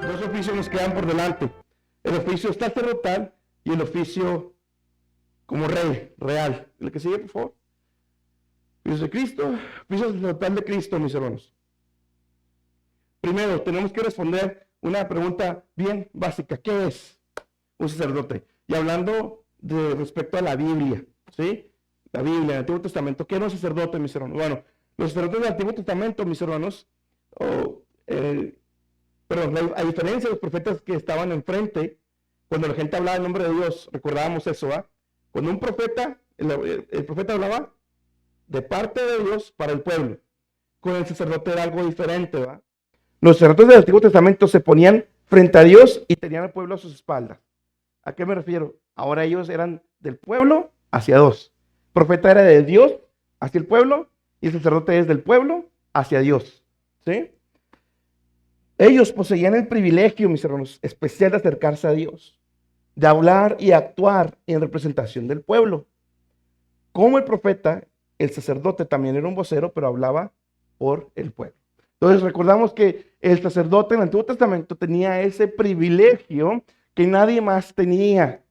Dos oficios nos quedan por delante. El oficio sacerdotal y el oficio como rey, real. El que sigue, por favor. Oficio de Cristo, oficio sacerdotal de Cristo, mis hermanos. Primero, tenemos que responder una pregunta bien básica. ¿Qué es un sacerdote? Y hablando respecto a la Biblia, ¿sí? La Biblia, el Antiguo Testamento. ¿Qué era un sacerdote, mis hermanos? Bueno, los sacerdotes del Antiguo Testamento, mis hermanos, a diferencia de los profetas que estaban enfrente, cuando la gente hablaba en nombre de Dios, recordábamos eso, ¿ah? Cuando un profeta, el profeta hablaba de parte de Dios para el pueblo. Con el sacerdote era algo diferente, ¿va? Los sacerdotes del Antiguo Testamento se ponían frente a Dios y tenían al pueblo a sus espaldas. ¿A qué me refiero? Ahora ellos eran del pueblo hacia Dios. El profeta era de Dios hacia el pueblo y el sacerdote es del pueblo hacia Dios, ¿sí? Ellos poseían el privilegio, mis hermanos, especial de acercarse a Dios, de hablar y actuar en representación del pueblo. Como el profeta, el sacerdote también era un vocero, pero hablaba por el pueblo. Entonces recordamos que el sacerdote en el Antiguo Testamento tenía ese privilegio que nadie más tenía,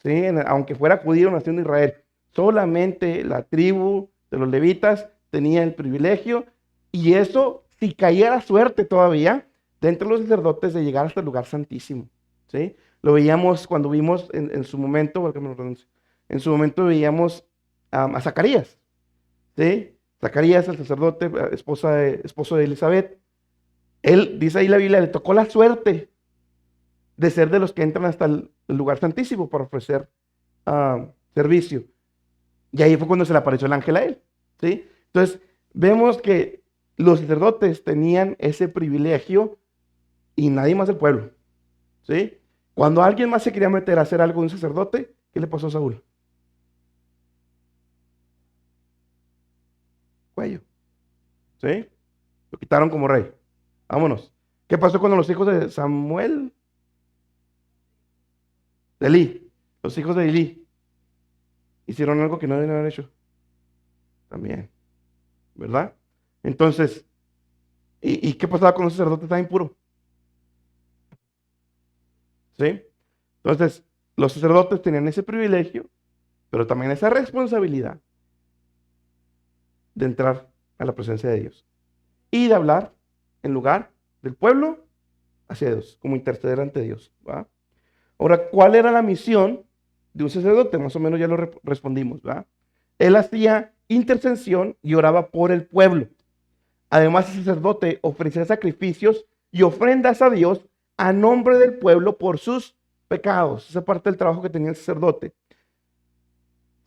¿sí? Aunque fuera judío, nación de Israel. Solamente la tribu de los levitas tenía el privilegio, y eso, si caía la suerte todavía, de entre los sacerdotes, de llegar hasta el lugar santísimo, ¿sí? Lo veíamos cuando vimos en su momento, en su momento veíamos a Zacarías, ¿sí? Zacarías, el sacerdote, esposo de Elizabeth. Él, dice ahí la Biblia, le tocó la suerte de ser de los que entran hasta el lugar santísimo para ofrecer servicio. Y ahí fue cuando se le apareció el ángel a él, ¿sí? Entonces, vemos que los sacerdotes tenían ese privilegio y nadie más del pueblo, ¿sí? Cuando alguien más se quería meter a hacer algo de un sacerdote, ¿qué le pasó a Saúl? Cuello, ¿sí? Lo quitaron como rey. Vámonos. ¿Qué pasó con los hijos de Samuel? De Elí. Los hijos de Elí hicieron algo que no debían haber hecho. También, ¿verdad? Entonces, ¿y qué pasaba con los sacerdotes tan impuros? ¿Sí? Entonces, los sacerdotes tenían ese privilegio, pero también esa responsabilidad de entrar a la presencia de Dios y de hablar en lugar del pueblo hacia Dios, como interceder ante Dios, ¿va? Ahora, ¿cuál era la misión de un sacerdote? Más o menos ya lo respondimos, ¿va? Él hacía intercesión y oraba por el pueblo. Además, el sacerdote ofrecía sacrificios y ofrendas a Dios a nombre del pueblo por sus pecados. Esa parte del trabajo que tenía el sacerdote,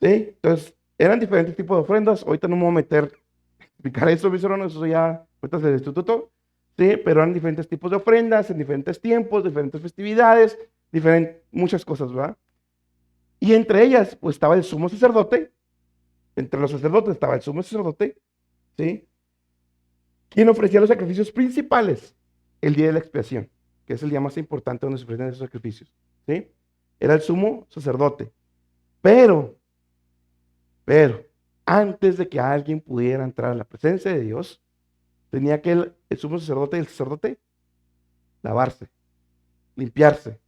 ¿sí? Entonces, eran diferentes tipos de ofrendas. Ahorita no me voy a meter a explicar eso, mis hermanos, eso ya, ahorita es el instituto, ¿sí? Pero eran diferentes tipos de ofrendas en diferentes tiempos, diferentes festividades, muchas cosas, ¿verdad? Y entre ellas, pues estaba el sumo sacerdote. Entre los sacerdotes estaba el sumo sacerdote, ¿sí? Quien ofrecía los sacrificios principales el día de la expiación, que es el día más importante donde se ofrecen esos sacrificios, ¿sí? Era el sumo sacerdote. Pero, antes de que alguien pudiera entrar a la presencia de Dios, tenía que el sumo sacerdote y el sacerdote lavarse, limpiarse,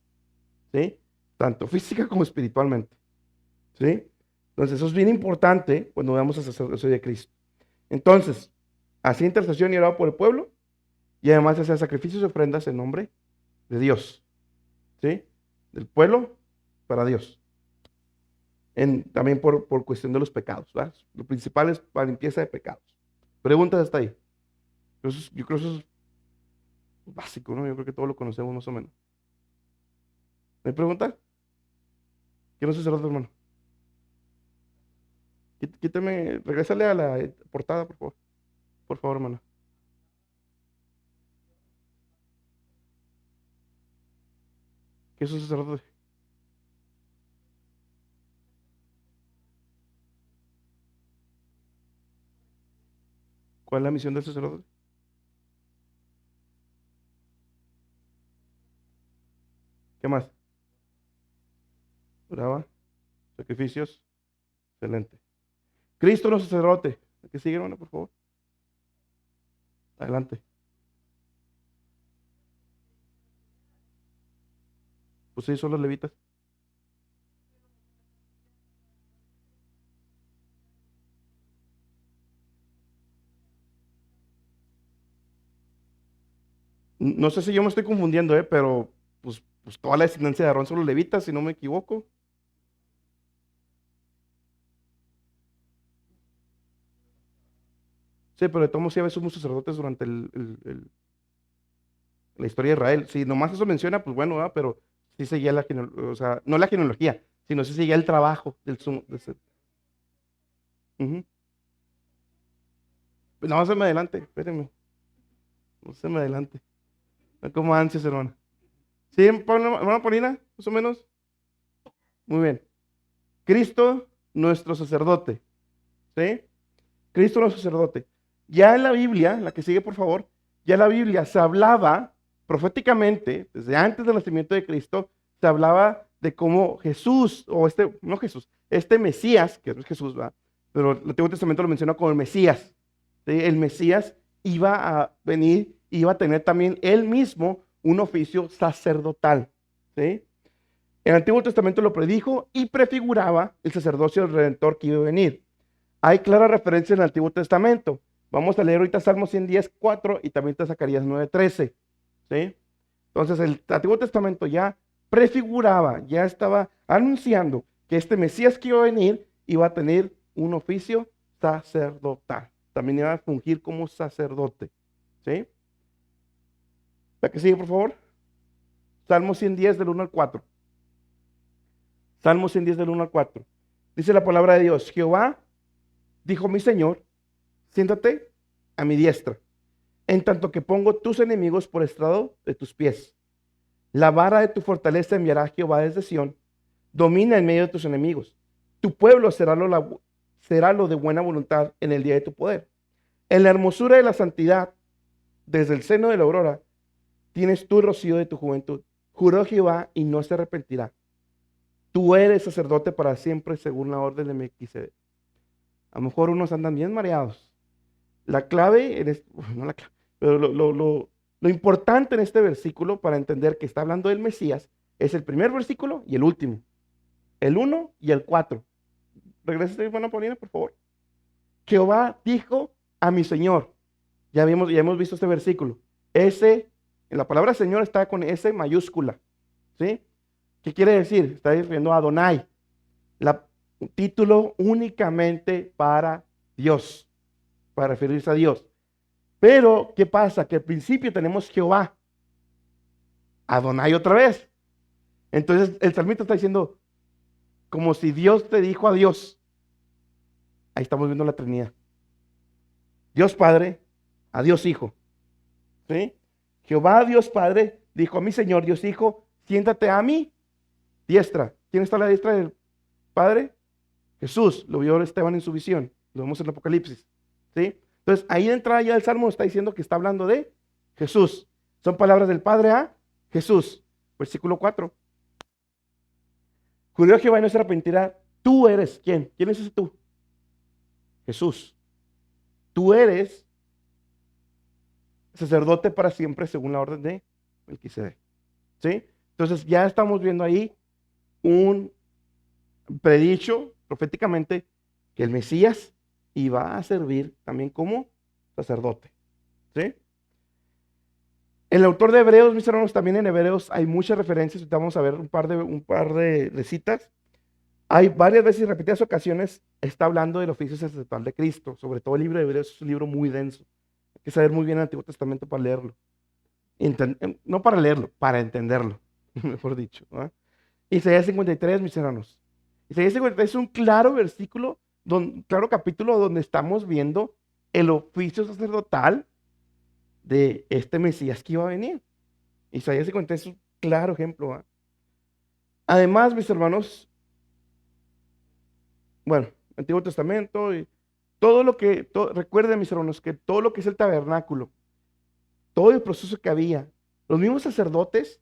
¿sí? Tanto física como espiritualmente, ¿sí? Entonces, eso es bien importante cuando veamos al sacerdocio de Cristo. Entonces, hacía intercesión y oraba por el pueblo, y además hacía sacrificios y ofrendas en nombre de Dios, ¿sí? Del pueblo para Dios. También por cuestión de los pecados, ¿verdad? Lo principal es para limpieza de pecados. Preguntas hasta ahí. Entonces, yo creo que eso es básico, ¿no? Yo creo que todos lo conocemos más o menos. ¿Me pregunta? ¿Quién es sacerdote, hermano? Quítame, regrésale a la portada, por favor. Por favor, hermano. ¿Qué es un sacerdote? ¿Cuál es la misión del sacerdote? ¿Qué más? Oraba, sacrificios, excelente. Cristo no es sacerdote. ¿Qué sigue, hermano, por favor? Adelante. Pues sí, son los levitas. No sé si yo me estoy confundiendo, pero pues toda la descendencia de Aarón son los levitas, si no me equivoco. Sí, pero de todos modos sí había sumos sacerdotes durante la historia de Israel. Si nomás eso menciona, pues bueno, pero sí seguía la genealogía, o sea, no la genealogía, sino sí seguía el trabajo del sumo. Ujú. No, se me adelante, espérenme, no se me adelante. No como ansias, hermana. ¿Sí, hermana Paulina? Más o menos. Muy bien. Cristo, nuestro sacerdote. ¿Sí? Cristo, nuestro sacerdote. Ya en la Biblia, la que sigue, por favor, ya en la Biblia se hablaba proféticamente, desde antes del nacimiento de Cristo, se hablaba de cómo Jesús, o no Jesús, este Mesías, que no es Jesús, ¿va? Pero el Antiguo Testamento lo menciona como el Mesías. ¿Sí? El Mesías iba a venir, iba a tener también él mismo un oficio sacerdotal. ¿Sí? El Antiguo Testamento lo predijo y prefiguraba el sacerdocio del Redentor que iba a venir. Hay clara referencia en el Antiguo Testamento. Vamos a leer ahorita Salmo 110, 4 y también está Zacarías 9, 13. ¿Sí? Entonces el Antiguo Testamento ya prefiguraba, ya estaba anunciando que este Mesías que iba a venir iba a tener un oficio sacerdotal. También iba a fungir como sacerdote. ¿Sí? La que sigue, por favor. Salmo 110 del 1 al 4. Salmo 110 del 1 al 4. Dice la palabra de Dios, Jehová dijo mi Señor, siéntate a mi diestra, en tanto que pongo tus enemigos por estrado de tus pies. La vara de tu fortaleza enviará Jehová desde Sión, domina en medio de tus enemigos. Tu pueblo será lo de buena voluntad en el día de tu poder. En la hermosura de la santidad, desde el seno de la aurora, tienes tú el rocío de tu juventud. Juró Jehová y no se arrepentirá. Tú eres sacerdote para siempre según la orden de Melquisedec. A lo mejor unos andan bien mareados. La clave, no la clave, pero lo importante en este versículo para entender que está hablando del Mesías es el primer versículo y el último. El 1 y el 4. Regresa, hermana Paulina, por favor. Jehová dijo a mi Señor. Ya hemos visto este versículo. Ese, en la palabra Señor está con S mayúscula. ¿Sí? ¿Qué quiere decir? Está refiriendo a Adonai. Un título únicamente para Dios, para referirse a Dios. Pero, ¿qué pasa? Que al principio tenemos Jehová, Adonai otra vez. Entonces, el salmista está diciendo, como si Dios te dijo a Dios. Ahí estamos viendo la Trinidad. Dios Padre, a Dios Hijo. ¿Sí? Jehová, Dios Padre, dijo a mi Señor, Dios Hijo, siéntate a mi diestra. ¿Quién está a la diestra del Padre? Jesús, lo vio Esteban en su visión, lo vemos en el Apocalipsis, ¿sí? Entonces, ahí de entrada ya el Salmo está diciendo que está hablando de Jesús. Son palabras del Padre a Jesús. Versículo 4. Juró Jehová y no se arrepentirá. Tú eres, ¿quién? ¿Quién es ese tú? Jesús. Tú eres sacerdote para siempre según la orden de Melquisedec, ¿sí? Entonces, ya estamos viendo ahí un predicho proféticamente que el Mesías iba a servir también como sacerdote. ¿Sí? El autor de Hebreos, mis hermanos, también en Hebreos hay muchas referencias. Vamos a ver un par de citas. Hay varias veces y repetidas ocasiones está hablando del oficio sacerdotal de Cristo. Sobre todo el libro de Hebreos es un libro muy denso. Hay que saber muy bien el Antiguo Testamento para leerlo. No para leerlo, para entenderlo, mejor dicho. ¿No? Isaías 53, mis hermanos. Isaías 53 es un claro versículo, claro capítulo donde estamos viendo el oficio sacerdotal de este Mesías que iba a venir. Isaías 53 es un claro ejemplo. ¿Ah? Además, mis hermanos, bueno, Antiguo Testamento y todo lo que, recuerden, mis hermanos, que todo lo que es el tabernáculo, todo el proceso que había, los mismos sacerdotes,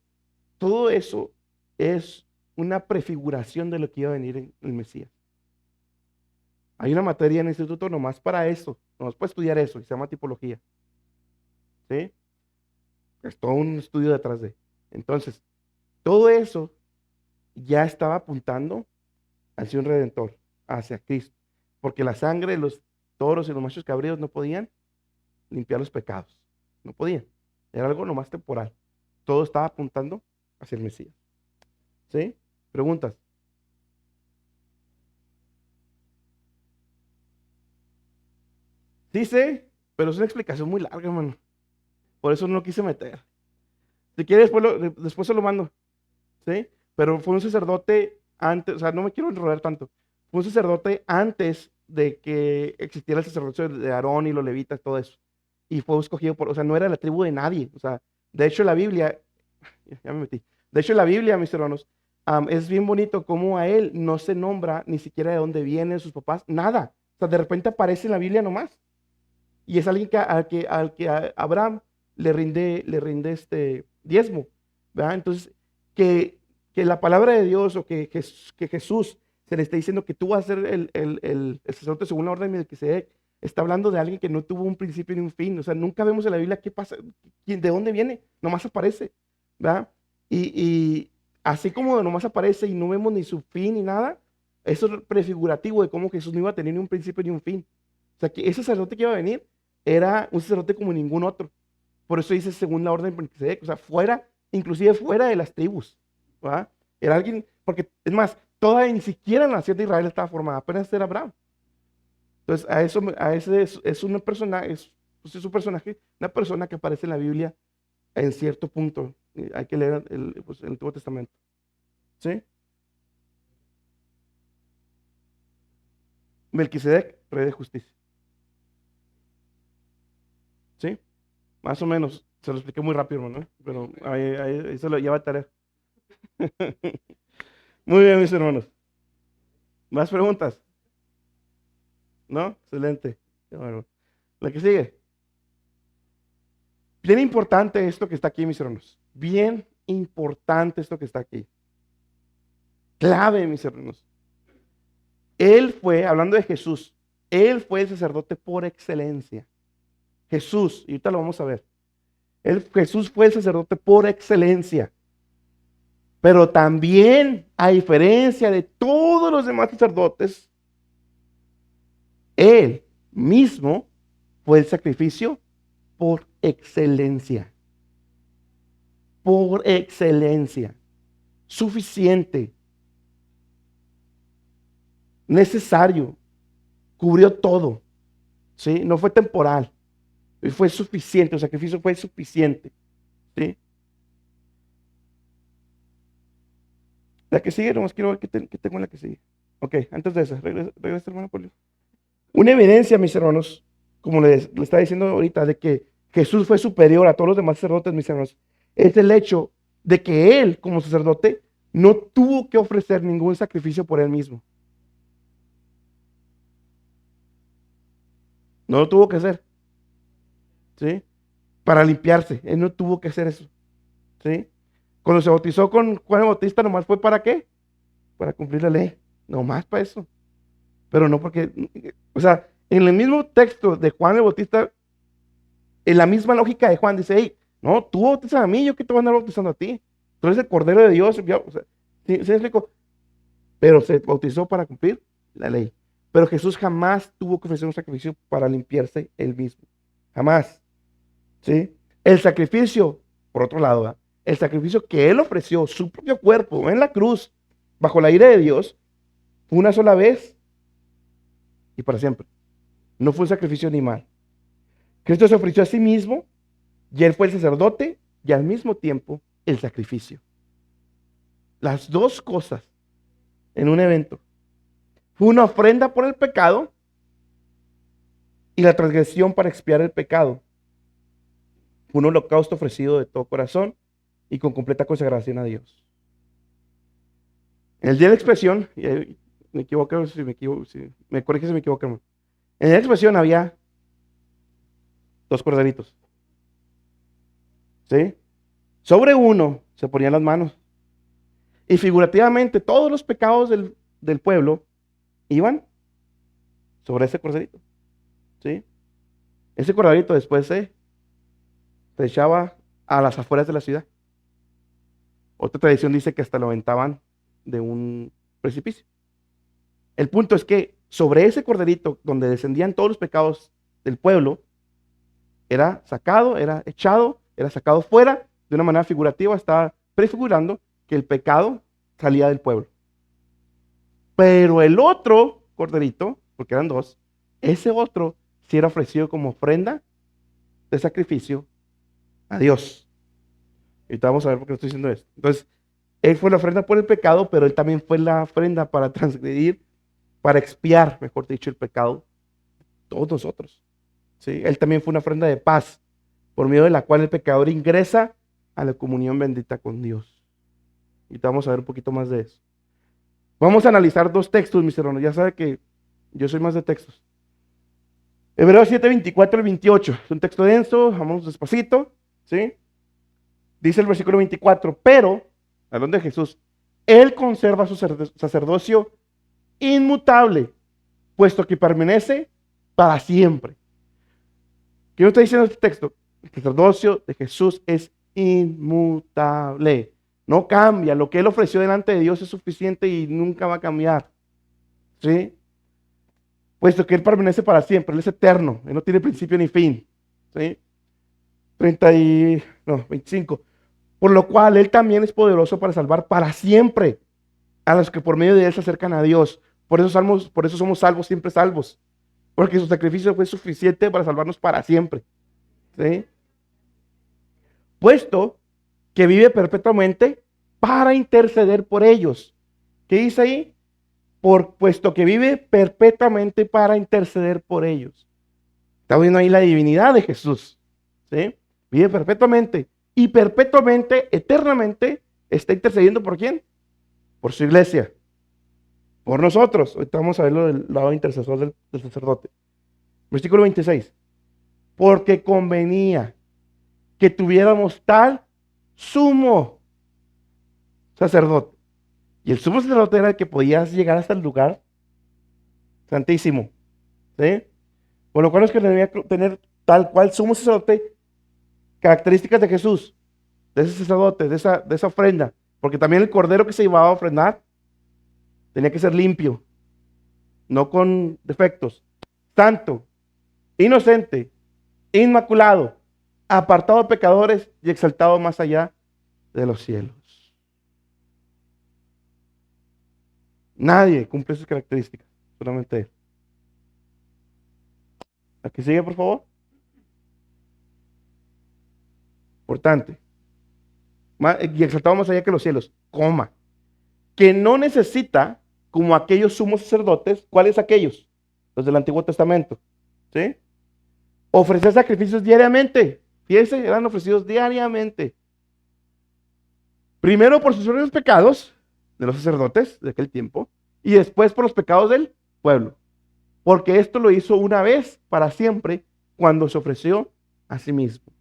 todo eso es una prefiguración de lo que iba a venir en el Mesías. Hay una materia en el instituto nomás para eso, nomás para estudiar eso, y se llama tipología. ¿Sí? Es todo un estudio detrás de. Entonces, todo eso ya estaba apuntando hacia un redentor, hacia Cristo. Porque la sangre de los toros y los machos cabríos no podían limpiar los pecados. No podían. Era algo nomás temporal. Todo estaba apuntando hacia el Mesías. ¿Sí? Preguntas. Dice, pero es una explicación muy larga, hermano. Por eso no lo quise meter. Si quieres, después se lo mando. ¿Sí? Pero fue un sacerdote antes, o sea, no me quiero enrollar tanto. Fue un sacerdote antes de que existiera el sacerdocio de Aarón y los levitas, todo eso. Y fue escogido por, o sea, no era la tribu de nadie. O sea, de hecho, la Biblia, ya me metí. De hecho, la Biblia, mis hermanos, es bien bonito cómo a él no se nombra ni siquiera de dónde vienen sus papás, nada. O sea, de repente aparece en la Biblia nomás. Y es alguien al que Abraham le rinde este diezmo, ¿verdad? Entonces, que la palabra de Dios o que Jesús se le está diciendo que tú vas a ser el sacerdote según la orden de Melquisedec, está hablando de alguien que no tuvo un principio ni un fin. O sea, nunca vemos en la Biblia qué pasa, de dónde viene, nomás aparece, ¿verdad? Y así como nomás aparece y no vemos ni su fin ni nada, eso es prefigurativo de cómo Jesús no iba a tener ni un principio ni un fin. O sea, que ese sacerdote que iba a venir era un sacerdote como ningún otro. Por eso dice según la orden de Melquisedec, o sea, fuera, inclusive fuera de las tribus, ¿verdad? Era alguien, porque es más, toda ni siquiera la nación de Israel estaba formada, apenas era Abraham. Entonces, a ese es una persona, pues, es un personaje, una persona que aparece en la Biblia en cierto punto. Hay que leer pues, el Antiguo Testamento. ¿Sí? Melquisedec, rey de justicia. ¿Sí? Más o menos. Se lo expliqué muy rápido, ¿no? Pero ahí se lo lleva a tarea. Muy bien, mis hermanos. ¿Más preguntas? ¿No? Excelente. Qué bárbaro. La que sigue. Bien importante esto que está aquí, mis hermanos. Bien importante esto que está aquí. Clave, mis hermanos. Él fue, hablando de Jesús, él fue el sacerdote por excelencia. Jesús, y ahorita lo vamos a ver. Jesús fue el sacerdote por excelencia. Pero también, a diferencia de todos los demás sacerdotes, él mismo fue el sacrificio por excelencia. Por excelencia. Suficiente. Necesario. Cubrió todo. ¿Sí? No fue temporal. Fue suficiente. El sacrificio fue suficiente. ¿Sí? La que sigue, nomás quiero ver qué tengo en la que sigue. Ok, antes de esa, regresa hermano Polio. Una evidencia, mis hermanos, como le estaba diciendo ahorita, de que Jesús fue superior a todos los demás sacerdotes, mis hermanos, es el hecho de que él, como sacerdote, no tuvo que ofrecer ningún sacrificio por él mismo. No lo tuvo que hacer, ¿sí? Para limpiarse, él no tuvo que hacer eso, ¿sí? Cuando se bautizó con Juan el Bautista, nomás fue ¿para qué? Para cumplir la ley, nomás para eso. Pero no porque, o sea, en el mismo texto de Juan el Bautista, en la misma lógica de Juan, dice, hey, no, tú bautizas a mí, yo que te voy a andar bautizando a ti. Tú eres el Cordero de Dios. O sea, ¿sí me explico? Pero se bautizó para cumplir la ley. Pero Jesús jamás tuvo que ofrecer un sacrificio para limpiarse él mismo. Jamás. ¿Sí? El sacrificio, por otro lado, ¿verdad? El sacrificio que él ofreció, su propio cuerpo en la cruz, bajo la ira de Dios, fue una sola vez y para siempre. No fue un sacrificio animal. Cristo se ofreció a sí mismo y él fue el sacerdote y al mismo tiempo el sacrificio. Las dos cosas en un evento. Fue una ofrenda por el pecado y la transgresión para expiar el pecado. Fue un holocausto ofrecido de todo corazón y con completa consagración a Dios. En el día de la expresión, y me equivoco si me equivoco, si me corrige si me equivoco, hermano. En el día de la expresión había dos corderitos. ¿Sí? Sobre uno se ponían las manos. Y figurativamente todos los pecados del pueblo iban sobre ese corderito. ¿Sí? Ese corderito después se echaba a las afueras de la ciudad. Otra tradición dice que hasta lo aventaban de un precipicio. El punto es que sobre ese corderito donde descendían todos los pecados del pueblo, era sacado, era echado, era sacado fuera, de una manera figurativa, estaba prefigurando que el pecado salía del pueblo. Pero el otro corderito, porque eran dos, ese otro sí era ofrecido como ofrenda de sacrificio a Dios. Ahorita vamos a ver por qué estoy diciendo esto. Entonces, él fue la ofrenda por el pecado, pero él también fue la ofrenda para transgredir, para expiar, mejor dicho, el pecado de todos nosotros. ¿Sí? Él también fue una ofrenda de paz, por medio de la cual el pecador ingresa a la comunión bendita con Dios. Ahorita vamos a ver un poquito más de eso. Vamos a analizar dos textos, mis hermanos. Ya sabe que yo soy más de textos. Hebreos 7, 24 al 28. Es un texto denso, vamos despacito. ¿Sí? Dice el versículo 24, pero, hablando de Jesús, Él conserva su sacerdocio inmutable, puesto que permanece para siempre. ¿Qué nos está diciendo este texto? El sacerdocio de Jesús es inmutable. No cambia. Lo que Él ofreció delante de Dios es suficiente y nunca va a cambiar. ¿Sí? Puesto que Él permanece para siempre. Él es eterno. Él no tiene principio ni fin. ¿Sí? 25. Por lo cual Él también es poderoso para salvar para siempre a los que por medio de Él se acercan a Dios. Por eso somos salvos, siempre salvos. Porque su sacrificio fue suficiente para salvarnos para siempre. ¿Sí? Puesto que vive perpetuamente para interceder por ellos. ¿Qué dice ahí? Puesto que vive perpetuamente para interceder por ellos. Está viendo ahí la divinidad de Jesús. ¿Sí? Vive perpetuamente. Y perpetuamente, eternamente, está intercediendo ¿por quién? Por su iglesia. Por nosotros. Ahorita vamos a verlo del lado intercesor del sacerdote. Versículo 26. Porque convenía que tuviéramos tal sumo sacerdote. Y el sumo sacerdote era el que podía llegar hasta el lugar santísimo. ¿Sí? Por lo cual es que debía tener tal cual sumo sacerdote características de Jesús, de ese sacerdote, de esa ofrenda. Porque también el cordero que se iba a ofrendar tenía que ser limpio, no con defectos, santo, inocente, inmaculado, apartado de pecadores y exaltado más allá de los cielos. Nadie cumple esas características, solamente él. Aquí sigue, por favor. Importante. Y exaltado más allá que los cielos, coma. Que no necesita, como aquellos sumos sacerdotes, ¿cuáles aquellos? Los del Antiguo Testamento. ¿Sí? Ofrecer sacrificios diariamente. Fíjense, eran ofrecidos diariamente. Primero por sus propios pecados de los sacerdotes de aquel tiempo y después por los pecados del pueblo. Porque esto lo hizo una vez para siempre cuando se ofreció a sí mismo.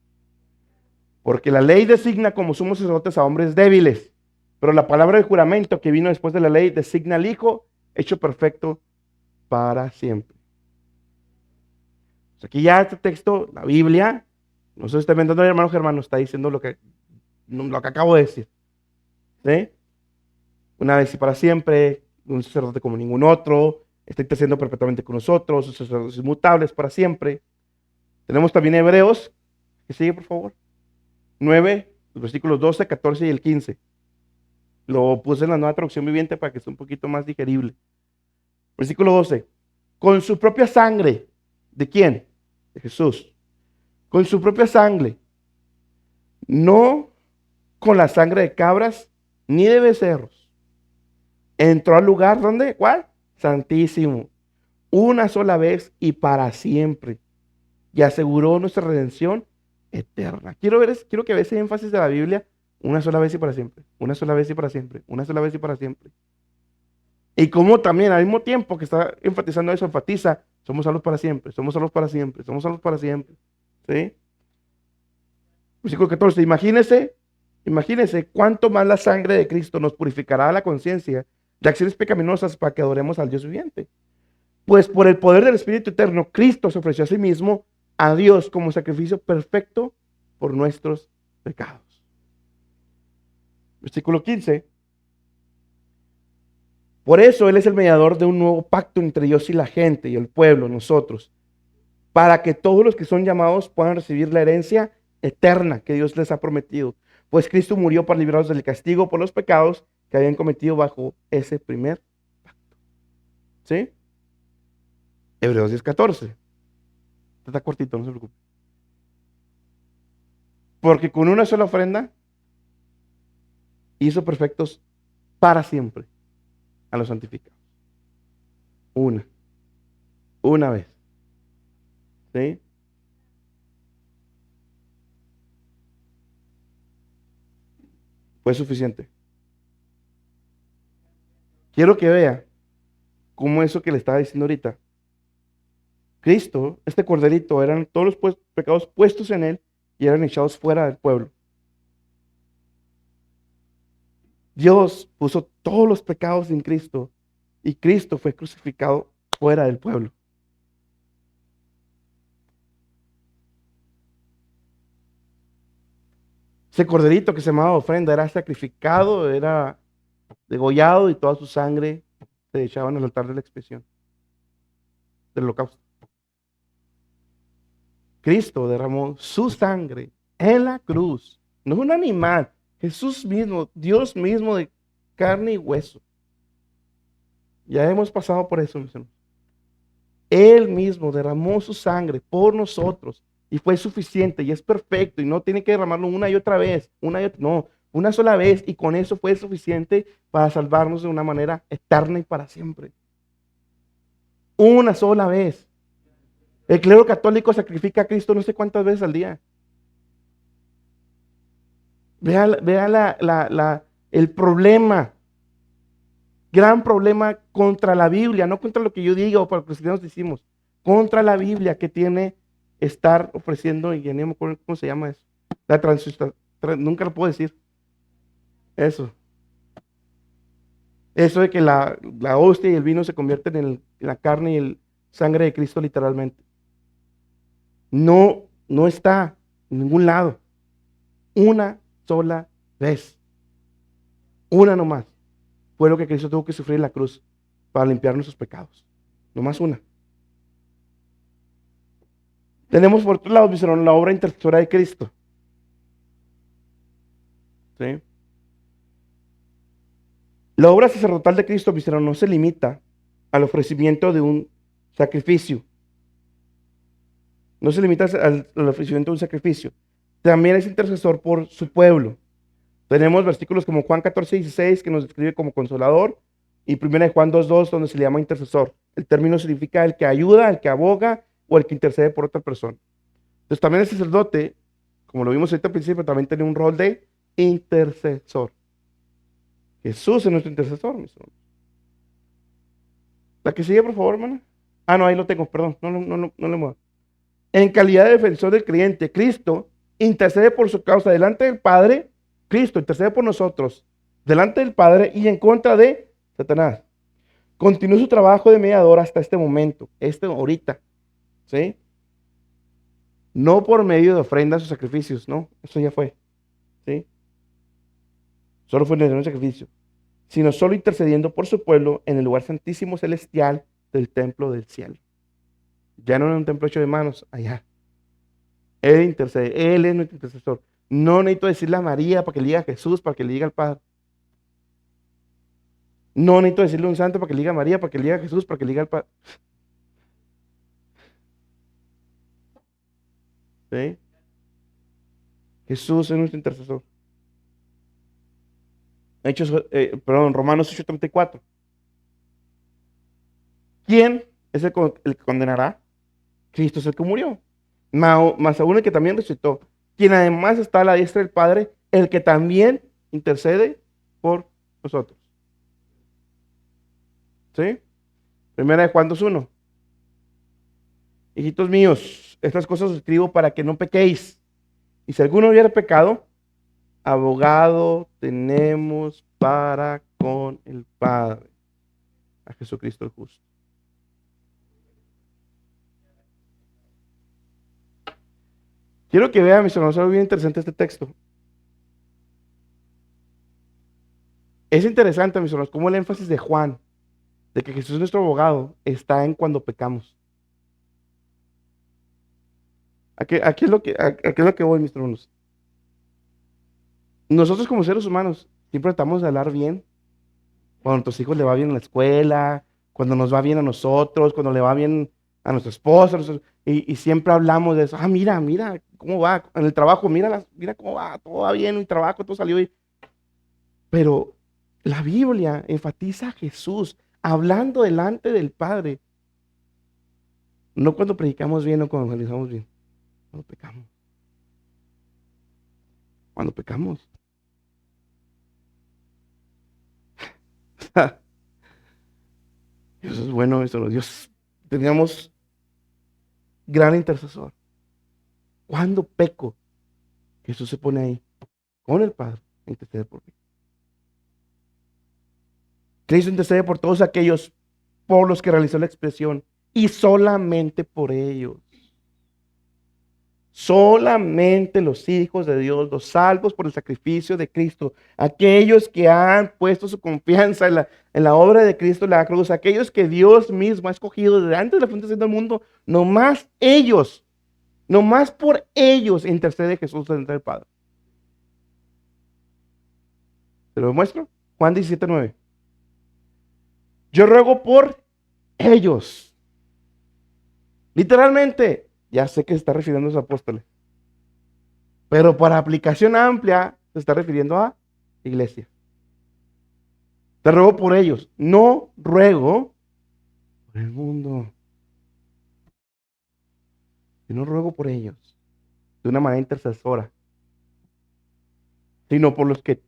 Porque la ley designa como sumos sacerdotes a hombres débiles, pero la palabra del juramento que vino después de la ley designa al Hijo hecho perfecto para siempre. Aquí ya este texto, la Biblia, no se está inventando el hermano Germán, está diciendo lo que acabo de decir. ¿Sí? Una vez y para siempre, un sacerdote como ningún otro, está intercediendo perpetuamente con nosotros, sus sacerdotes inmutables para siempre. Tenemos también Hebreos, que sigue por favor, 9, los versículos 12, 14 y el 15. Lo puse en la Nueva Traducción Viviente para que sea un poquito más digerible. Versículo 12, con su propia sangre, ¿de quién? De Jesús. Con su propia sangre, no con la sangre de cabras ni de becerros. Entró al lugar donde, ¿cuál? Santísimo, una sola vez y para siempre, y aseguró nuestra redención eterna. Quiero que veas ese énfasis de la Biblia, una sola vez y para siempre, una sola vez y para siempre, una sola vez y para siempre. Y como también al mismo tiempo que está enfatizando eso, enfatiza, somos salvos para siempre, somos salvos para siempre, somos salvos para siempre. ¿Sí? Versículo 14, imagínese cuánto más la sangre de Cristo nos purificará la conciencia de acciones pecaminosas para que adoremos al Dios viviente. Pues por el poder del Espíritu Eterno, Cristo se ofreció a sí mismo a Dios como sacrificio perfecto por nuestros pecados. Versículo 15. Por eso Él es el mediador de un nuevo pacto entre Dios y la gente y el pueblo, nosotros, para que todos los que son llamados puedan recibir la herencia eterna que Dios les ha prometido. Pues Cristo murió para librarlos del castigo por los pecados que habían cometido bajo ese primer pacto. ¿Sí? Hebreos 10:14. Está cortito, no se preocupe. Porque con una sola ofrenda hizo perfectos para siempre a los santificados. Una vez. ¿Sí? Fue suficiente. Quiero que vea cómo eso que le estaba diciendo ahorita, Cristo, este corderito, eran todos los pecados puestos en él y eran echados fuera del pueblo. Dios puso todos los pecados en Cristo y Cristo fue crucificado fuera del pueblo. Ese corderito que se llamaba ofrenda era sacrificado, era degollado y toda su sangre se echaba en el altar de la expiación, del holocausto. Cristo derramó su sangre en la cruz, no es un animal, Jesús mismo, Dios mismo de carne y hueso. Ya hemos pasado por eso, mis hermanos. Él mismo derramó su sangre por nosotros y fue suficiente y es perfecto y no tiene que derramarlo una y otra vez, no, una sola vez y con eso fue suficiente para salvarnos de una manera eterna y para siempre. Una sola vez. El clero católico sacrifica a Cristo no sé cuántas veces al día. Vea el problema, gran problema contra la Biblia, no contra lo que yo diga o para lo que los cristianos decimos, contra la Biblia que tiene estar ofreciendo, y ya no me acuerdo cómo se llama eso, nunca lo puedo decir, eso de que la hostia y el vino se convierten en la carne y el sangre de Cristo literalmente. No está en ningún lado. Una sola vez. Una nomás. Fue lo que Cristo tuvo que sufrir en la cruz para limpiar nuestros pecados. Nomás una. Tenemos por otro lado, mis hermanos, la obra intercesora de Cristo. ¿Sí? La obra sacerdotal de Cristo, mis hermanos, no se limita al ofrecimiento de un sacrificio. No se limita al ofrecimiento de un sacrificio. También es intercesor por su pueblo. Tenemos versículos como Juan 14:16 que nos describe como consolador y 1 Juan 2:2 donde se le llama intercesor. El término significa el que ayuda, el que aboga o el que intercede por otra persona. Entonces también el sacerdote, como lo vimos ahorita al principio, también tiene un rol de intercesor. Jesús es nuestro intercesor, mis hermanos. La que sigue, por favor, hermana. Ah, no, ahí lo tengo, perdón, no le muevo. En calidad de defensor del creyente, Cristo intercede por su causa delante del Padre. Cristo intercede por nosotros delante del Padre y en contra de Satanás. Continúa su trabajo de mediador hasta este momento, ahorita, ¿sí? No por medio de ofrendas o sacrificios, no, eso ya fue, ¿sí? Solo fue un sacrificio, sino solo intercediendo por su pueblo en el lugar santísimo celestial del templo del cielo. Ya no en un templo hecho de manos, allá. Él intercede, Él es nuestro intercesor. No necesito decirle a María para que le diga a Jesús, para que le diga al Padre. No necesito decirle a un santo para que le diga a María, para que le diga a Jesús, para que le diga al Padre. ¿Sí? Jesús es nuestro intercesor. Romanos 8:34. ¿Quién es el que condenará? Cristo es el que murió. Más aún el que también resucitó. Quien además está a la diestra del Padre, el que también intercede por nosotros. ¿Sí? Primera de Juan 2:1. Hijitos míos, estas cosas os escribo para que no pequéis. Y si alguno hubiera pecado, abogado tenemos para con el Padre, a Jesucristo el justo. Quiero que vean, mis hermanos, algo bien interesante este texto. Es interesante, mis hermanos, como el énfasis de Juan de que Jesús es nuestro abogado está en cuando pecamos. Aquí es lo que voy, mis hermanos. Nosotros como seres humanos siempre tratamos de hablar bien. Cuando a nuestros hijos le va bien en la escuela, cuando nos va bien a nosotros, cuando le va bien a nuestra esposa, y siempre hablamos de eso. Ah, mira, mira, cómo va en el trabajo, mira cómo va, todo va bien en el trabajo, todo salió bien. Pero la Biblia enfatiza a Jesús hablando delante del Padre. No cuando predicamos bien o cuando evangelizamos bien, cuando pecamos. Cuando pecamos. Dios es bueno, eso, Dios, teníamos gran intercesor. Cuando peco, Jesús se pone ahí con el Padre a interceder por mí. Cristo intercede por todos aquellos por los que realizó la expiación y solamente por ellos. Solamente los hijos de Dios, los salvos por el sacrificio de Cristo, aquellos que han puesto su confianza en la obra de Cristo en la cruz, aquellos que Dios mismo ha escogido desde antes de la fundación del mundo, nomás ellos, nomás por ellos intercede Jesús delante del Padre. ¿Te lo demuestro? Juan 17:9. Yo ruego por ellos. Literalmente, ya sé que se está refiriendo a los apóstoles, pero para aplicación amplia se está refiriendo a iglesia. Te ruego por ellos, no ruego por el mundo. Yo no ruego por ellos de una manera intercesora, sino por los que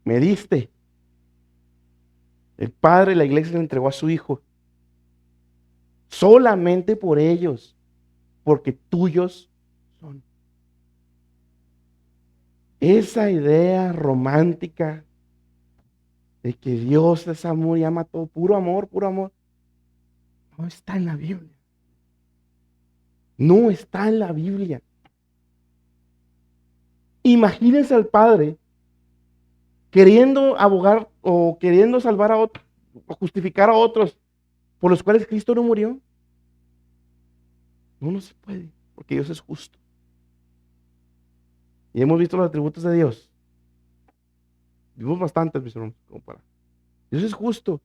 me diste. El Padre, la iglesia le entregó a su Hijo. Solamente por ellos, porque tuyos son. Esa idea romántica de que Dios es amor y ama todo, puro amor, no está en la Biblia. No está en la Biblia. Imagínense al Padre queriendo abogar o queriendo salvar a otros, o justificar a otros por los cuales Cristo no murió. No se puede, porque Dios es justo. Y hemos visto los atributos de Dios. Vimos bastantes, mis hermanos, como para. Dios es justo.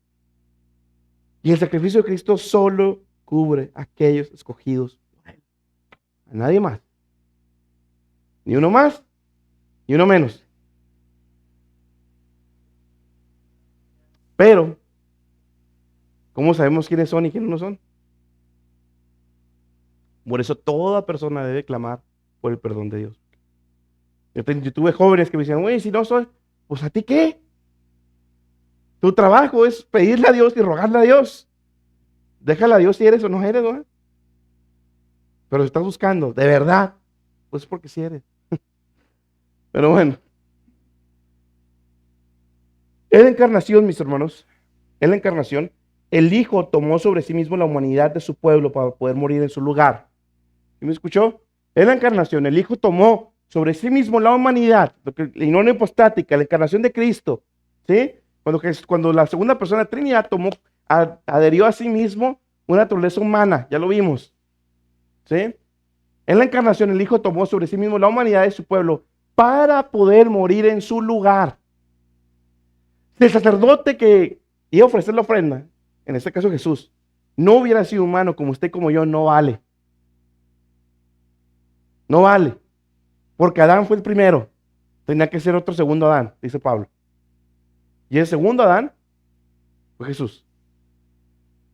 Y el sacrificio de Cristo solo cubre a aquellos escogidos por Él. A nadie más. Ni uno más, ni uno menos. Pero, ¿cómo sabemos quiénes son y quiénes no son? Por eso toda persona debe clamar por el perdón de Dios. Yo tuve jóvenes que me decían, güey, si no soy, pues ¿a ti qué? Tu trabajo es pedirle a Dios y rogarle a Dios. Déjale a Dios si eres o no eres, ¿no? Pero si estás buscando, de verdad, pues es porque sí eres. Pero bueno. En la encarnación, mis hermanos, en la encarnación, el Hijo tomó sobre sí mismo la humanidad de su pueblo para poder morir en su lugar. ¿Sí me escuchó? En la encarnación, el Hijo tomó sobre sí mismo la humanidad, y no la hipostática, la encarnación de Cristo, ¿sí? Cuando la segunda persona de la Trinidad adherió a sí mismo una naturaleza humana, ya lo vimos, ¿sí? En la encarnación, el Hijo tomó sobre sí mismo la humanidad de su pueblo para poder morir en su lugar. Si el sacerdote que iba a ofrecer la ofrenda, en este caso Jesús, no hubiera sido humano como usted y como yo, no vale. No vale. Porque Adán fue el primero. Tenía que ser otro segundo Adán, dice Pablo. Y el segundo Adán fue Jesús.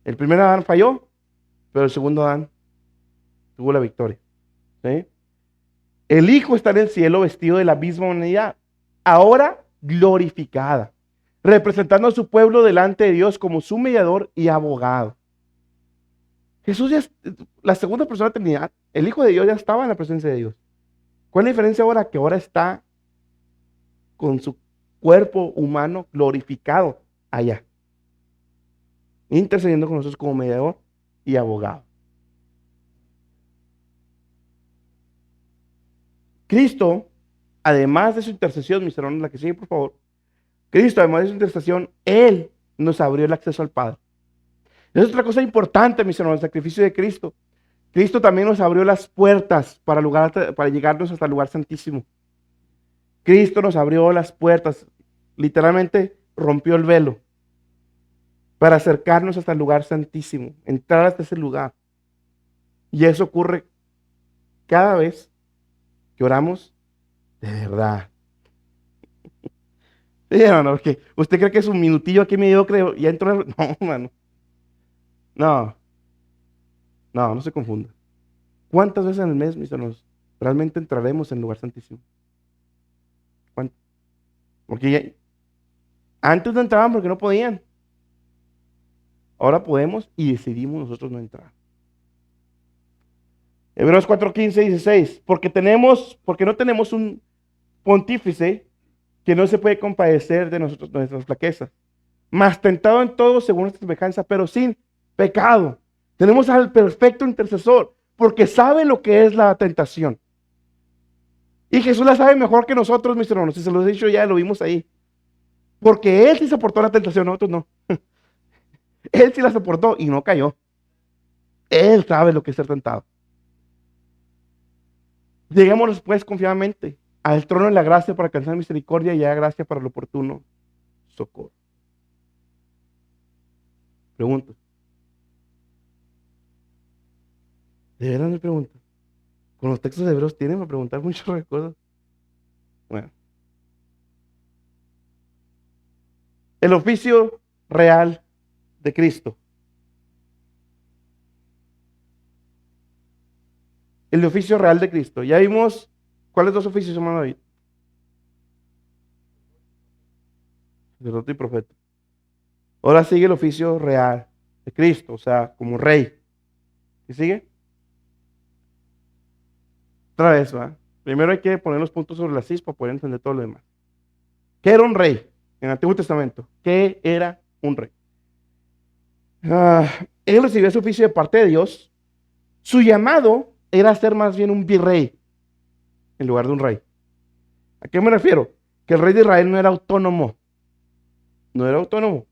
El primer Adán falló, pero el segundo Adán tuvo la victoria. ¿Sí? El Hijo está en el cielo vestido de la misma humanidad, ahora glorificada, representando a su pueblo delante de Dios como su mediador y abogado. Jesús ya es la segunda persona de la Trinidad, el Hijo de Dios ya estaba en la presencia de Dios. ¿Cuál es la diferencia ahora? Que ahora está con su cuerpo humano glorificado allá, intercediendo con nosotros como mediador y abogado. Cristo, además de su intercesión, mis hermanos, la que sigue, por favor. Cristo, además de su intercesión, Él nos abrió el acceso al Padre. Es otra cosa importante, mis hermanos, el sacrificio de Cristo. Cristo también nos abrió las puertas para llegarnos hasta el lugar santísimo. Cristo nos abrió las puertas, literalmente rompió el velo para acercarnos hasta el lugar santísimo, entrar hasta ese lugar. Y eso ocurre cada vez que oramos de verdad. Sí, hermano, porque usted cree que es un minutillo aquí mediocre y entra. No, hermano. No, no se confunda. ¿Cuántas veces en el mes, mis hermanos, realmente entraremos en el lugar santísimo? ¿Cuántas? Porque antes no entraban porque no podían. Ahora podemos y decidimos nosotros no entrar. Hebreos 4, 15 y 16. Porque no tenemos un pontífice que no se puede compadecer de nosotros, nuestras flaquezas, mas tentado en todo según nuestra semejanza, pero sin pecado. Tenemos al perfecto intercesor, porque sabe lo que es la tentación. Y Jesús la sabe mejor que nosotros, mis hermanos. Si se lo he dicho ya, lo vimos ahí. Porque Él sí soportó la tentación, nosotros no. Él sí la soportó y no cayó. Él sabe lo que es ser tentado. Lleguemos pues confiadamente al trono de la gracia para alcanzar misericordia y haya gracia para el oportuno socorro. Pregunto. ¿De verdad me pregunto? Con los textos de Hebreos tienen para preguntar muchas cosas. Bueno. El oficio real de Cristo. El oficio real de Cristo. Ya vimos cuáles dos oficios, hermano David. Sacerdote y profeta. Ahora sigue el oficio real de Cristo, o sea, como rey. ¿Y sigue? Otra vez, ¿va? Primero hay que poner los puntos sobre las cis para poder entender todo lo demás. ¿Qué era un rey en el Antiguo Testamento? ¿Qué era un rey? Él recibió ese oficio de parte de Dios. Su llamado era ser más bien un virrey en lugar de un rey. ¿A qué me refiero? Que el rey de Israel no era autónomo. No era autónomo.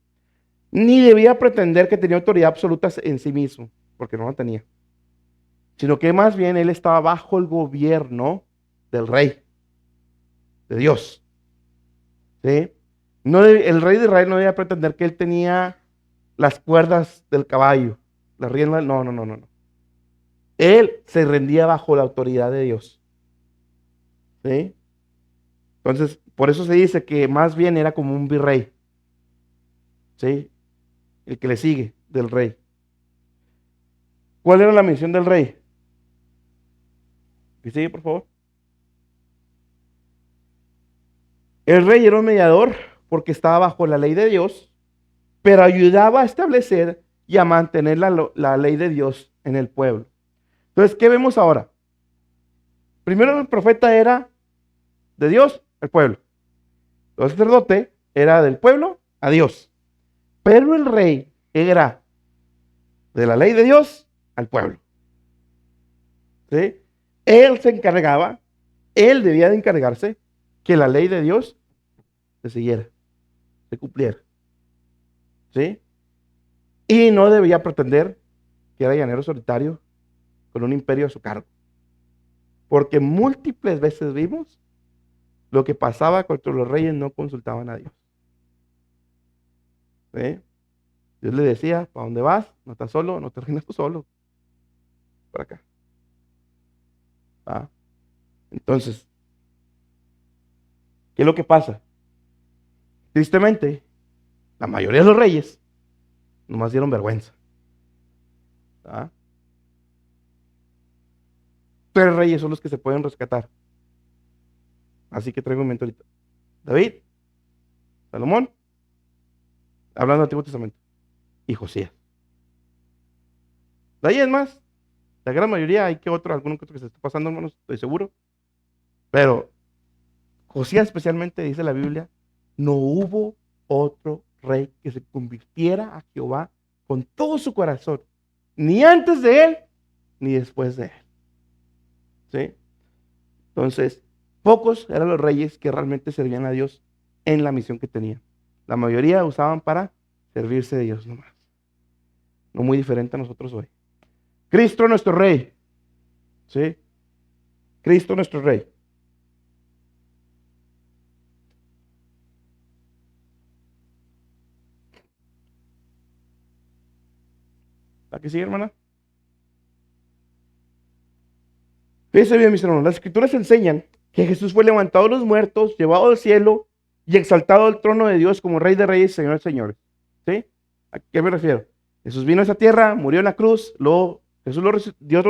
Ni debía pretender que tenía autoridad absoluta en sí mismo, porque no la tenía. Sino que más bien él estaba bajo el gobierno del rey, de Dios. ¿Sí? El rey de Israel no debía pretender que él tenía las cuerdas del caballo, la rienda. No. Él se rendía bajo la autoridad de Dios. ¿Sí? Entonces, por eso se dice que más bien era como un virrey. ¿Sí? El que le sigue del rey. ¿Cuál era la misión del rey? ¿Y sigue, por favor? El rey era un mediador porque estaba bajo la ley de Dios, pero ayudaba a establecer y a mantener la ley de Dios en el pueblo. Entonces, ¿qué vemos ahora? Primero el profeta era de Dios al pueblo. El sacerdote era del pueblo a Dios. Pero el rey era de la ley de Dios al pueblo. ¿Sí? Él se encargaba, él debía de encargarse que la ley de Dios se siguiera, se cumpliera. ¿Sí? Y no debía pretender que era llanero solitario con un imperio a su cargo. Porque múltiples veces vimos lo que pasaba cuando los reyes no consultaban a Dios. ¿Sí? Dios le decía, ¿para dónde vas? No estás solo, no te reinas tú solo. Para acá. ¿Ah? Entonces, ¿qué es lo que pasa? Tristemente, la mayoría de los reyes nomás dieron vergüenza. ¿Ah? 3 reyes son los que se pueden rescatar. Así que traigo un momento ahorita. David, Salomón, hablando del Antiguo Testamento, y Josías. De ahí es más, la gran mayoría, hay que alguno que otro que se está pasando, hermanos, estoy seguro. Pero Josías especialmente, dice la Biblia, no hubo otro rey que se convirtiera a Jehová con todo su corazón, ni antes de él, ni después de él. ¿Sí? Entonces, pocos eran los reyes que realmente servían a Dios en la misión que tenían. La mayoría usaban para servirse de Dios nomás. no muy diferente a nosotros hoy. Cristo nuestro Rey. ¿Sí? Cristo nuestro Rey. ¿Aquí sigue, hermana? Fíjense bien, mis hermanos, las escrituras enseñan que Jesús fue levantado de los muertos, llevado al cielo y exaltado al trono de Dios como Rey de Reyes y Señor de Señores. ¿Sí? ¿A qué me refiero? Jesús vino a esa tierra, murió en la cruz, luego Dios lo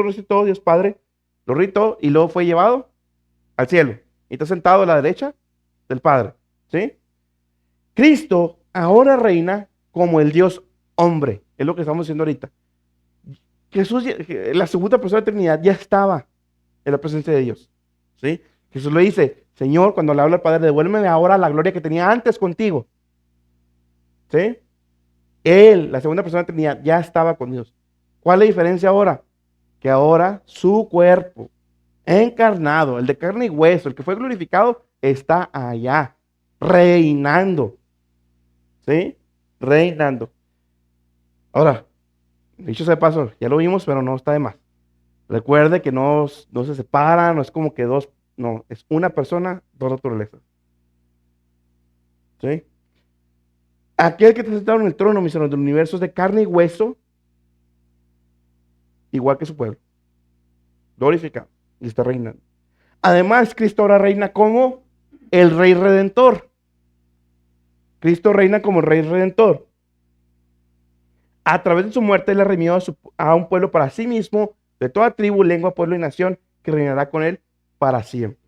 resucitó, Dios Padre, lo resucitó y luego fue llevado al cielo. Y está sentado a la derecha del Padre. ¿Sí? Cristo ahora reina como el Dios hombre. Es lo que estamos diciendo ahorita. Jesús, la segunda persona de la Trinidad, ya estaba en la presencia de Dios. ¿Sí? Jesús le dice, Señor, cuando le habla al Padre, devuélveme ahora la gloria que tenía antes contigo. ¿Sí? Él, la segunda persona de la Trinidad, ya estaba con Dios. ¿Cuál es la diferencia ahora? Que ahora su cuerpo encarnado, el de carne y hueso, el que fue glorificado, está allá, reinando. ¿Sí? Reinando. Ahora, dicho sea de paso, ya lo vimos, pero no está de más. Recuerde que no se separan, no es como que dos, no, es una persona, dos naturalezas. ¿Sí? Aquel que está sentado en el trono, mis hermanos, del universo es de carne y hueso, igual que su pueblo, glorificado, y está reinando. Además, Cristo ahora reina como el Rey Redentor. Cristo reina como el Rey Redentor. A través de su muerte, Él ha redimido a un pueblo para sí mismo, de toda tribu, lengua, pueblo y nación, que reinará con Él para siempre.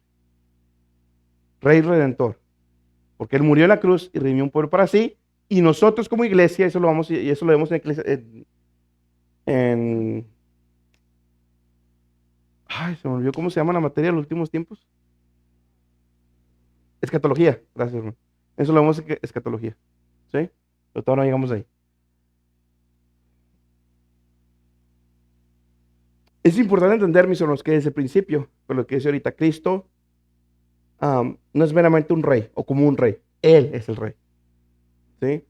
Rey Redentor. Porque Él murió en la cruz y redimió un pueblo para sí. Y nosotros como iglesia, eso lo vemos ay, se me olvidó cómo se llama la materia en los últimos tiempos. Escatología. Gracias, hermano. Eso lo vemos en escatología. ¿Sí? Pero todavía no llegamos ahí. Es importante entender, mis hermanos, que desde el principio, por lo que dice ahorita, Cristo no es meramente un rey o como un rey. Él es el rey. ¿Sí?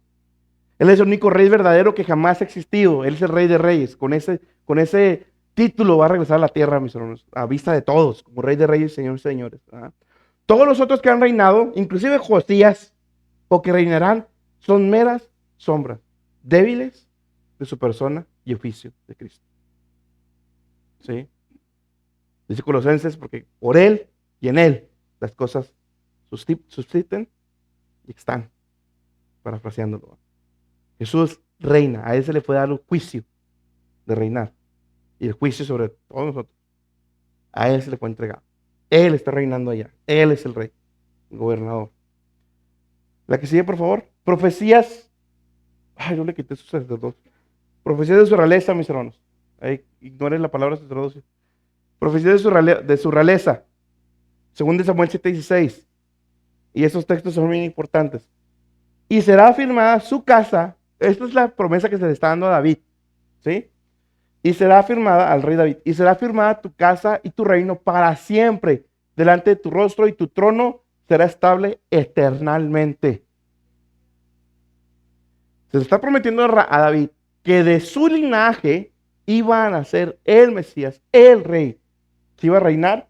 Él es el único rey verdadero que jamás ha existido. Él es el rey de reyes. Con ese título va a regresar a la tierra, mis hermanos, a vista de todos, como rey de reyes, señores, señores. ¿Ah? Todos los otros que han reinado, inclusive Josías, o que reinarán, son meras sombras, débiles de su persona y oficio de Cristo. ¿Sí? Dice Colosenses, porque por Él y en Él las cosas subsisten y están, parafraseándolo. Jesús reina, a Él se le fue dar el juicio de reinar y el juicio sobre todos nosotros. A Él se le fue entregado. Él está reinando allá. Él es el rey, el gobernador. La que sigue, por favor. Profecías. Ay, no le quité sus sacerdotes. Profecías de su realeza, mis hermanos. Ahí, ignoren la palabra sacerdocio. Profecías de su realeza. Según de Samuel 7:16. Y esos textos son muy importantes. Y será afirmada su casa. Esta es la promesa que se le está dando a David. ¿Sí? Y será afirmada al rey David. Y será afirmada tu casa y tu reino para siempre. Delante de tu rostro y tu trono será estable eternamente. Se le está prometiendo a David que de su linaje iba a nacer el Mesías, el rey, que iba a reinar